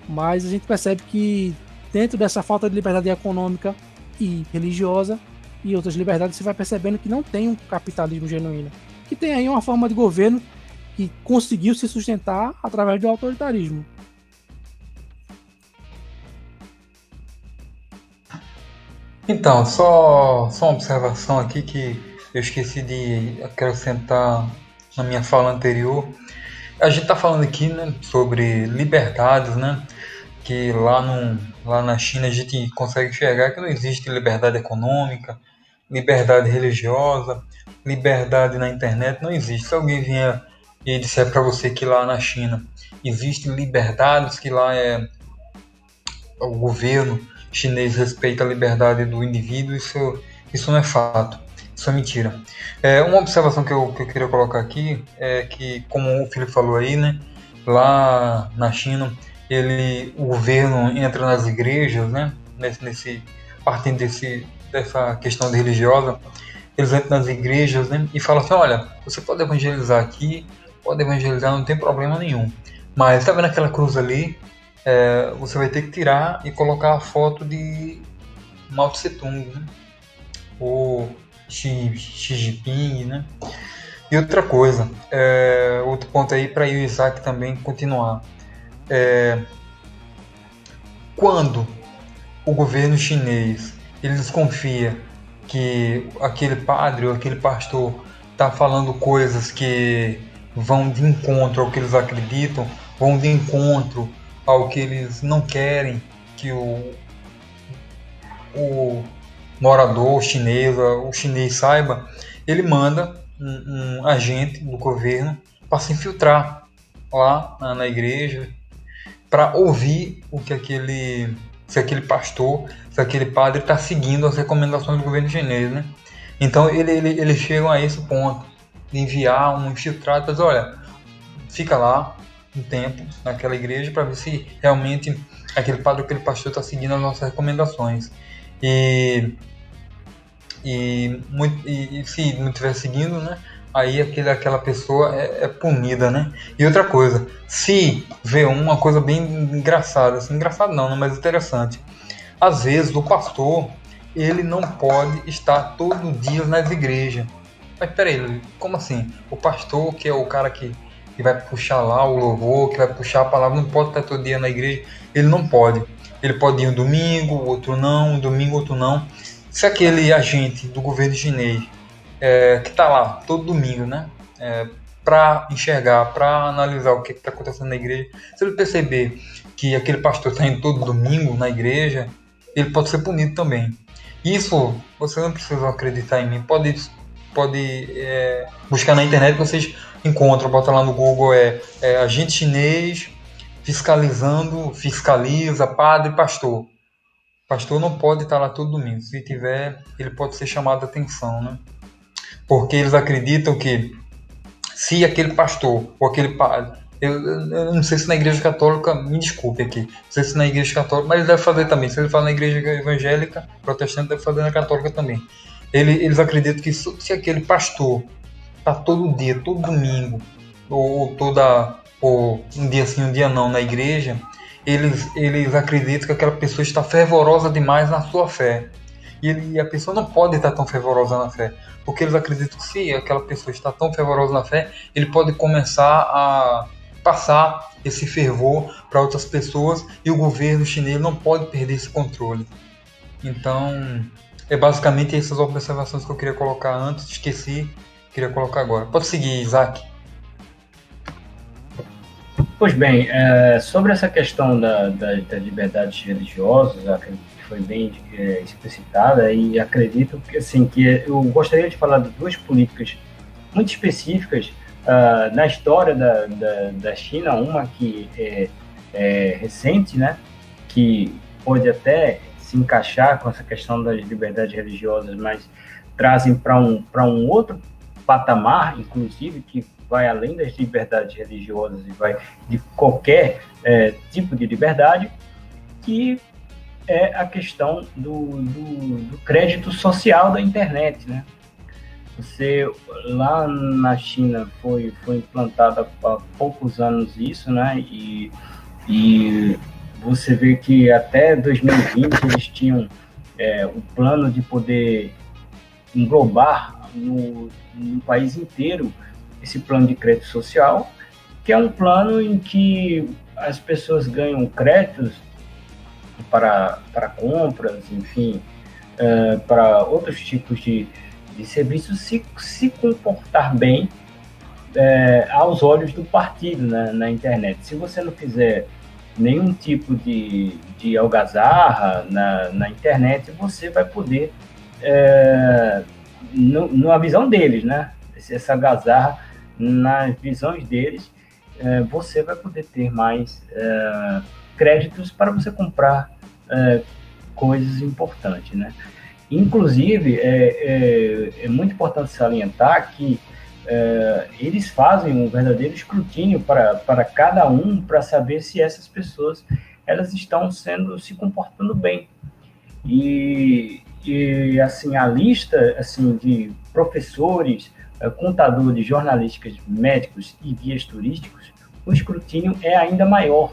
Mas a gente percebe que dentro dessa falta de liberdade econômica e religiosa e outras liberdades, você vai percebendo que não tem um capitalismo genuíno, que tem aí uma forma de governo que conseguiu se sustentar através do autoritarismo.
Então, só uma observação aqui que eu esqueci de acrescentar na minha fala anterior. A gente está falando aqui, né, sobre liberdades, né, que lá na China a gente consegue enxergar que não existe liberdade econômica, liberdade religiosa, liberdade na internet, não existe. Se alguém vier e disser para você que lá na China existem liberdades, que lá o governo chinês respeita a liberdade do indivíduo, isso não é fato, isso é mentira. Uma observação que eu queria colocar aqui é que, como o Felipe falou aí, né, lá na China, o governo entra nas igrejas, né, partindo dessa questão religiosa, eles entram nas igrejas, né, e falam assim, olha, você pode evangelizar aqui, pode evangelizar, não tem problema nenhum, mas tá vendo aquela cruz ali? Você vai ter que tirar e colocar a foto de Mao Tse Tung, né? Ou Xi Jinping, né? E outra coisa, outro ponto aí para o Isaac também continuar. Quando o governo chinês ele desconfia que aquele padre ou aquele pastor está falando coisas que vão de encontro ao que eles acreditam, vão de encontro ao que eles não querem que o morador chinês, o chinês saiba, ele manda um agente do governo para se infiltrar lá na igreja, para ouvir o que se aquele pastor, se aquele padre está seguindo as recomendações do governo chinês, né? Então eles chegam a esse ponto de enviar um infiltrado para dizer, olha, fica lá um tempo naquela igreja para ver se realmente aquele padre ou aquele pastor está seguindo as nossas recomendações. E se não estiver seguindo, né, aí aquela pessoa é punida, né? E outra coisa, se vê uma coisa bem engraçada, assim, engraçado não, né, mas interessante, às vezes o pastor ele não pode estar todo dia nas igrejas. Mas peraí, como assim? O pastor, que é o cara que vai puxar lá o louvor, que vai puxar a palavra, não pode estar todo dia na igreja, ele não pode. Ele pode ir um domingo, outro não, um domingo, outro não. Se aquele agente do governo chinês que está lá todo domingo, né, para enxergar, para analisar o que está acontecendo na igreja, se ele perceber que aquele pastor está indo todo domingo na igreja, ele pode ser punido também. Isso, você não precisa acreditar em mim, pode buscar na internet, vocês encontram, bota lá no Google, agente chinês fiscaliza padre e pastor. Pastor não pode estar lá todo domingo. Se tiver, ele pode ser chamado a atenção, né? Porque eles acreditam que se aquele pastor ou aquele padre, eu não sei se na igreja católica, me desculpe aqui, não sei se na igreja católica, mas ele deve fazer também. Se ele fala na igreja evangélica, protestante, deve fazer na católica também. Eles acreditam que se aquele pastor está todo dia, todo domingo, ou um dia sim, um dia não, na igreja, eles acreditam que aquela pessoa está fervorosa demais na sua fé. E a pessoa não pode estar tão fervorosa na fé, porque eles acreditam que se aquela pessoa está tão fervorosa na fé, ele pode começar a passar esse fervor para outras pessoas e o governo chinês não pode perder esse controle. Então, é basicamente essas observações que eu queria colocar antes, esqueci, queria colocar agora. Pode seguir, Isaac.
Pois bem, sobre essa questão das liberdades religiosas, acredito que foi bem explicitada e acredito que, assim, que eu gostaria de falar de duas políticas muito específicas na história da China, uma que é recente, né, que pode até se encaixar com essa questão das liberdades religiosas, mas trazem para um outro patamar, inclusive, que vai além das liberdades religiosas e vai de qualquer tipo de liberdade, que é a questão do crédito social da internet, né? Você, lá na China foi implantado há poucos anos isso, né? E você vê que até 2020 eles tinham o plano de poder englobar no país inteiro esse plano de crédito social, que é um plano em que as pessoas ganham créditos para compras, enfim, para outros tipos de serviços, se comportar bem aos olhos do partido na internet. Se você não fizer nenhum tipo de algazarra na internet, você vai poder, na visão deles, né? Essa algazarra, nas visões deles, você vai poder ter mais créditos para você comprar coisas importantes, né? Inclusive, é muito importante salientar que eles fazem um verdadeiro escrutínio para cada um, para saber se essas pessoas elas estão se comportando bem. E assim, a lista assim, de professores, contadores, jornalistas, médicos e guias turísticos, o escrutínio é ainda maior,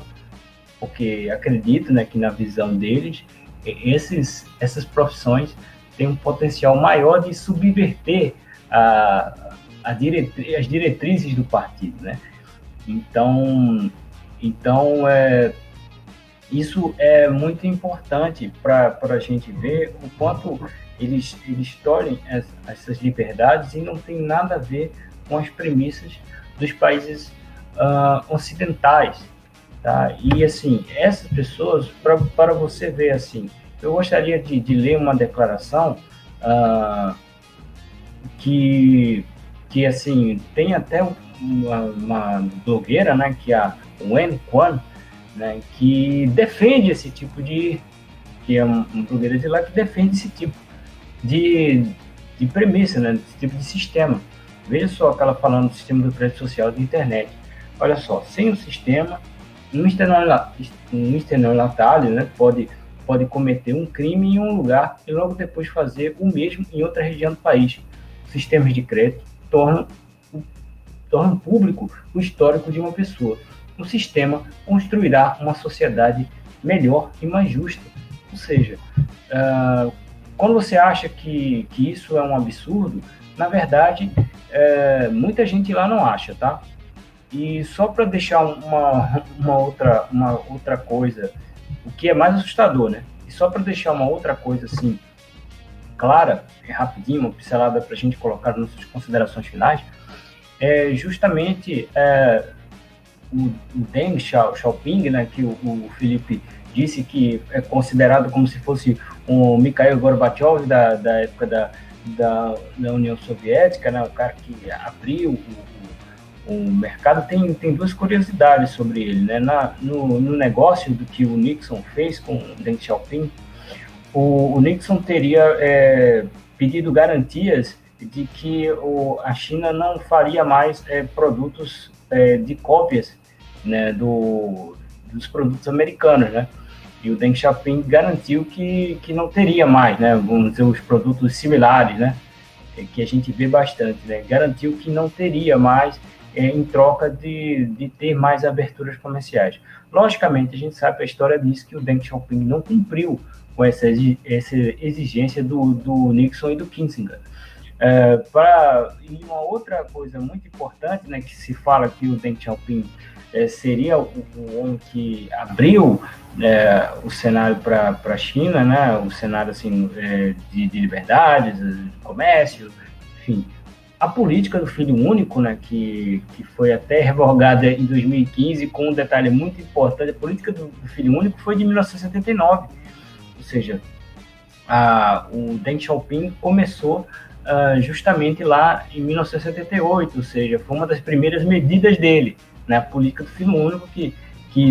porque acredito, né, que na visão deles, essas profissões têm um potencial maior de subverter as diretrizes do partido, né? Então isso é muito importante para a gente ver o quanto eles tolhem essas liberdades e não tem nada a ver com as premissas dos países ocidentais, tá? E assim, essas pessoas, para você ver assim, eu gostaria de ler uma declaração que assim, tem até uma blogueira, né, que é a Wen Quan, né, que defende esse tipo que é uma blogueira de lá, que defende esse tipo de premissa, né, desse tipo de sistema. Veja só que ela falando do sistema do crédito social da internet. Olha só, sem o sistema, um estelionatário, né, pode cometer um crime em um lugar e logo depois fazer o mesmo em outra região do país. Sistemas de crédito tornam público o histórico de uma pessoa. O sistema construirá uma sociedade melhor e mais justa. Ou seja, quando você acha que isso é um absurdo, na verdade, muita gente lá não acha, tá? E só para deixar uma outra coisa, o que é mais assustador, né? E só para deixar uma outra coisa assim clara, rapidinho, uma pincelada para a gente colocar nas nossas considerações finais, justamente o Deng Xiaoping, né, que o Felipe disse que é considerado como se fosse um Mikhail Gorbachev da época da União Soviética, né, o cara que abriu o mercado. Tem duas curiosidades sobre ele, né? No negócio do que o Nixon fez com o Deng Xiaoping, o Nixon teria pedido garantias de que a China não faria mais produtos de cópias, né, dos produtos americanos, né? E o Deng Xiaoping garantiu que não teria mais, né, vamos dizer, os produtos similares, né, que a gente vê bastante, né? Garantiu que não teria mais em troca de ter mais aberturas comerciais. Logicamente, a gente sabe que a história diz que o Deng Xiaoping não cumpriu com essa exigência do Nixon e do Kissinger. E uma outra coisa muito importante, né, que se fala que o Deng Xiaoping seria o homem que abriu o cenário para a China, né, o cenário assim, de liberdades, de comércio, enfim. A política do filho único, né, que foi até revogada em 2015, com um detalhe muito importante, a política do filho único foi de 1979, ou seja, o Deng Xiaoping começou justamente lá em 1978, ou seja, foi uma das primeiras medidas dele, né, a política do filho único, que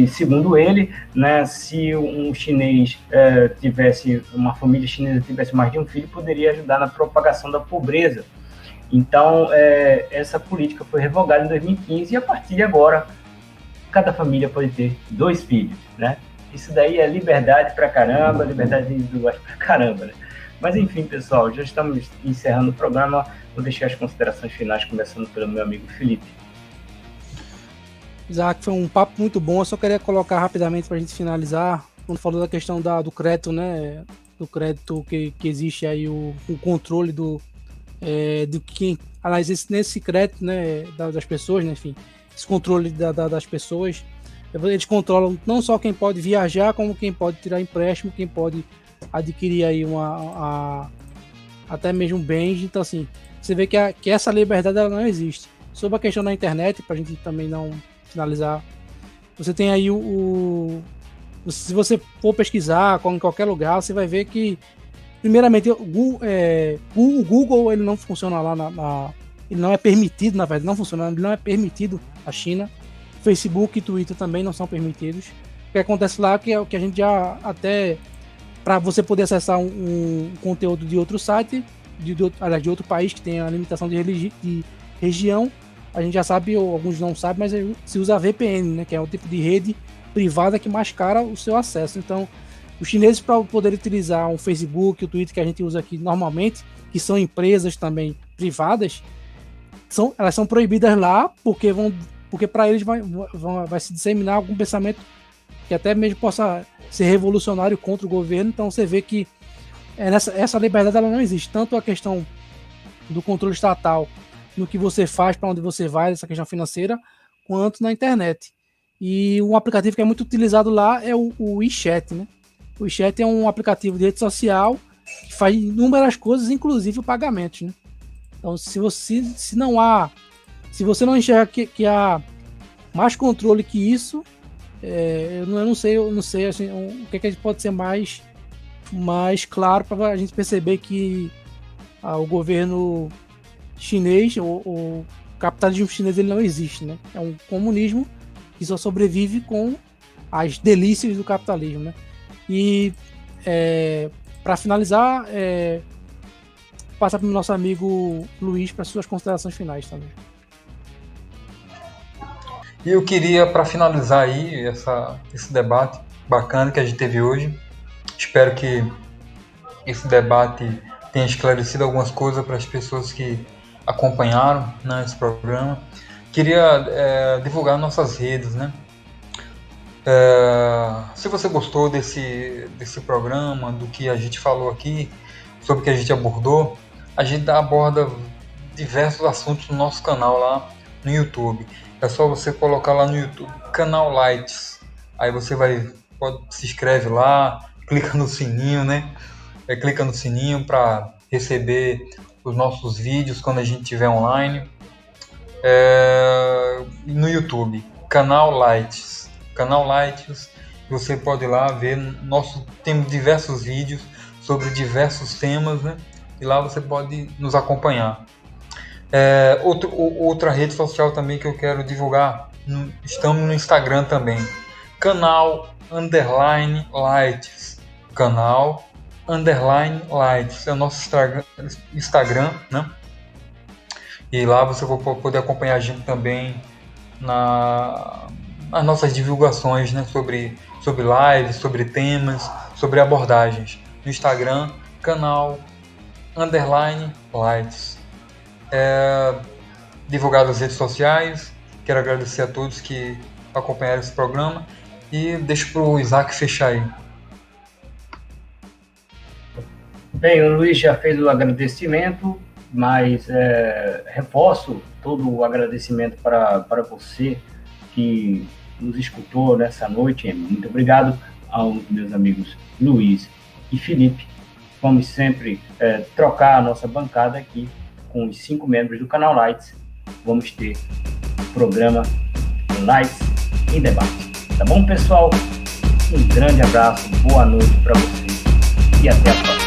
segundo ele, né, se um chinês uma família chinesa tivesse mais de um filho, poderia ajudar na propagação da pobreza. Então, essa política foi revogada em 2015 e a partir de agora, cada família pode ter 2 filhos, né? Isso daí é liberdade pra caramba, liberdade individual pra caramba, né? Mas enfim, pessoal, já estamos encerrando o programa. Vou deixar as considerações finais, começando pelo meu amigo Felipe.
Isaac, foi um papo muito bom. Eu só queria colocar rapidamente para a gente finalizar, quando falou da questão do crédito, né? Do crédito que existe aí, o controle do quem. Aliás, nesse crédito, né, das pessoas, né, enfim, esse controle das pessoas, eles controlam não só quem pode viajar, como quem pode tirar empréstimo, quem pode adquirir aí até mesmo bens. Então, assim, você vê que essa liberdade ela não existe. Sobre a questão da internet, para a gente também não finalizar, você tem aí se você for pesquisar em qualquer lugar, você vai ver que, primeiramente, o Google ele não funciona lá ele não é permitido, na verdade, não funciona, ele não é permitido na China. Facebook e Twitter também não são permitidos. O que acontece lá é o que a gente já até, para você poder acessar um conteúdo de outro site, de outro país que tem a limitação de região, a gente já sabe, ou alguns não sabem, mas se usa VPN, né, que é um tipo de rede privada que mascara o seu acesso. Então, os chineses, para poder utilizar o Facebook, o Twitter que a gente usa aqui normalmente, que são empresas também privadas, elas são proibidas lá porque para eles vai se disseminar algum pensamento que até mesmo possa ser revolucionário contra o governo. Então você vê que essa liberdade ela não existe. Tanto a questão do controle estatal no que você faz, para onde você vai, essa questão financeira, quanto na internet. E um aplicativo que é muito utilizado lá é o WeChat, né? O WeChat é um aplicativo de rede social que faz inúmeras coisas, inclusive pagamentos, né? Então, se você não enxerga que há mais controle que isso, eu não sei assim, o que a gente pode ser mais claro para a gente perceber que o governo chinês, o capitalismo chinês, ele não existe, né? É um comunismo que só sobrevive com as delícias do capitalismo, né? E para finalizar, passar para o nosso amigo Luiz para suas considerações finais também.
E eu queria, para finalizar aí esse debate bacana que a gente teve hoje, espero que esse debate tenha esclarecido algumas coisas para as pessoas que acompanharam, né, esse programa. Queria divulgar nossas redes, né? Se você gostou desse programa, do que a gente falou aqui, sobre o que a gente abordou, a gente aborda diversos assuntos no nosso canal lá no YouTube. É só você colocar lá no YouTube, Canal Lights. Aí você se inscreve lá, clica no sininho, né? Clica no sininho para receber os nossos vídeos quando a gente estiver online. No YouTube, Canal Lights. Canal Lights, você pode ir lá ver. Temos diversos vídeos sobre diversos temas, né? E lá você pode nos acompanhar. Outra rede social também que eu quero divulgar, estamos no Instagram também, Canal_Lights. Canal_Lights é o nosso Instagram, né? E lá você vai poder acompanhar a gente também nas nossas divulgações, né? Sobre lives, sobre temas, sobre abordagens. No Instagram, Canal_Lights. Divulgar as redes sociais. Quero agradecer a todos que acompanharam esse programa e deixo para o Isaac fechar aí.
Bem, o Luiz já fez o agradecimento, mas reforço todo o agradecimento para você que nos escutou nessa noite. Muito obrigado aos meus amigos Luiz e Felipe. Vamos sempre trocar a nossa bancada aqui com os 5 membros do canal Lights. Vamos ter o programa Lights em Debate. Tá bom, pessoal? Um grande abraço, boa noite para vocês e até a próxima.